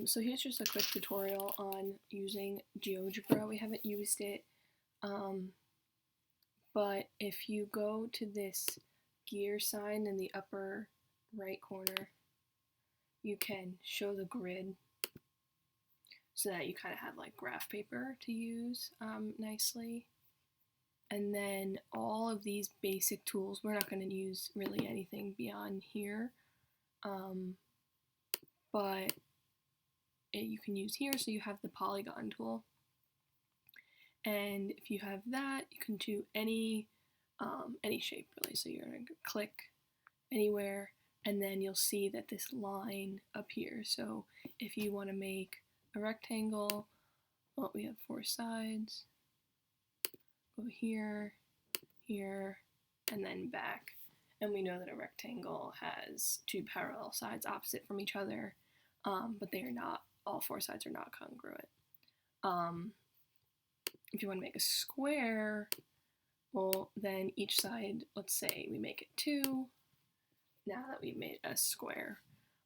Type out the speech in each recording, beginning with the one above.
So here's just a quick tutorial on using Geogebra. We haven't used it, but if you go to this gear sign in the upper right corner, you can show the grid so that you kind of have like graph paper to use nicely. And then all of these basic tools, we're not going to use really anything beyond here, but you can use here. So you have the polygon tool, and if you have that, you can do any shape really. So you're going to click anywhere, and then you'll see that this line up here. So if you want to make a rectangle, well, we have 4 sides. Go here, here, and then back. And we know that a rectangle has 2 parallel sides opposite from each other, but they are not, all 4 sides are not congruent. If you want to make a square, well, then each side, let's say we make it 2, now that we've made a square.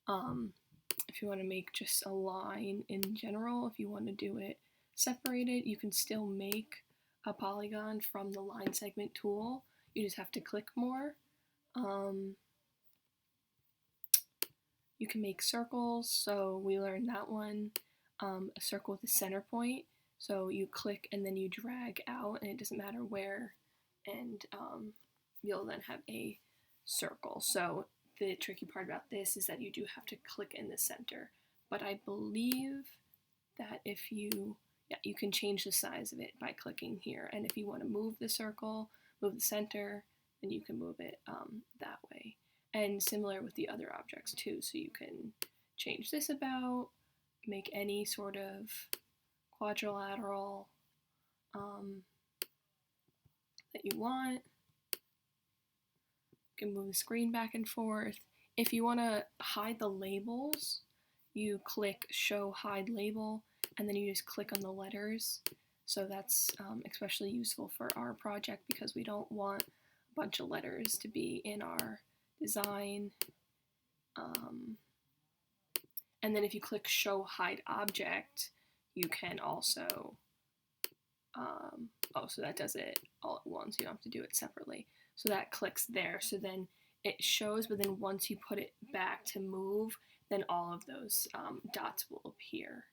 If you want to make just a line in general, if you want to do it separated, you can still make a polygon from the line segment tool. You just have to click more. You can make circles, so we learned that one. A circle with a center point, so you click and then you drag out, and it doesn't matter where, and you'll then have a circle. So the tricky part about this is that you do have to click in the center, but I believe that if you can change the size of it by clicking here, and if you want to move the circle, move the center, then you can move it that way. And similar with the other objects too, so you can change this about, make any sort of quadrilateral that you want. You can move the screen back and forth. If you want to hide the labels, you click Show Hide Label, and then you just click on the letters. So that's especially useful for our project because we don't want a bunch of letters to be in our design. And then if you click Show Hide Object, you can also, so that does it all at once. You don't have to do it separately. So that clicks there. So then it shows, but then once you put it back to move, then all of those dots will appear.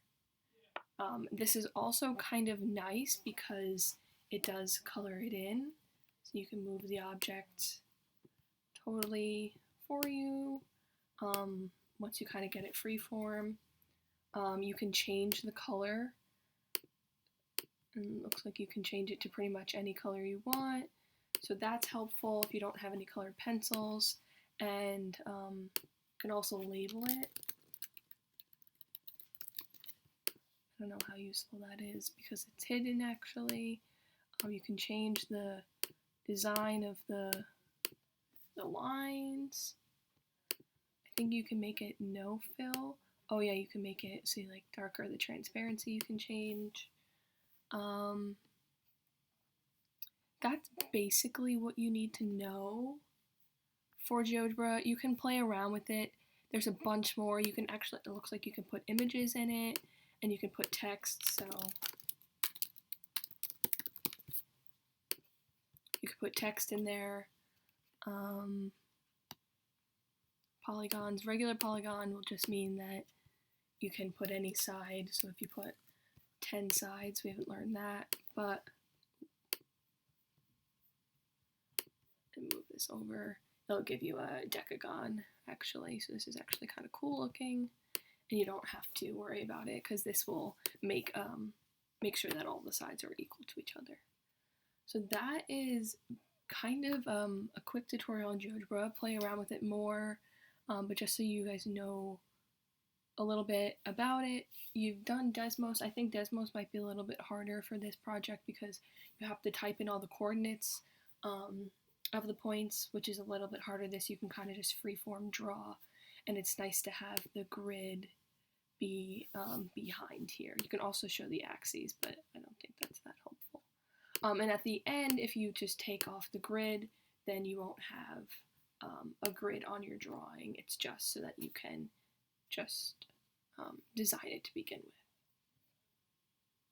This is also kind of nice because it does color it in. So you can move the object totally for you. Once you kind of get it freeform, you can change the color. And it looks like you can change it to pretty much any color you want. So that's helpful if you don't have any colored pencils. And you can also label it. I don't know how useful that is because it's hidden actually. You can change the design of the lines. I think you can make it no fill. Oh yeah, you can make it, see, like darker, the transparency you can change. That's basically what you need to know for Geogebra. You can play around with it. There's a bunch more. You can actually, it looks like you can put images in it, and you can put text, so you can put text in there. Polygons, regular polygon will just mean that you can put any side, so if you put 10 sides, we haven't learned that, but move this over, it'll give you a decagon actually, so this is actually kind of cool looking, and you don't have to worry about it because this will make sure that all the sides are equal to each other. So that is kind of a quick tutorial on Geogebra. Play around with it more, but just so you guys know a little bit about it. You've done Desmos. I think Desmos might be a little bit harder for this project because you have to type in all the coordinates of the points, which is a little bit harder. This you can kind of just freeform draw, and it's nice to have the grid be behind here. You can also show the axes, but I don't think that's that helpful. And at the end, if you just take off the grid, then you won't have a grid on your drawing. It's just so that you can just design it to begin with.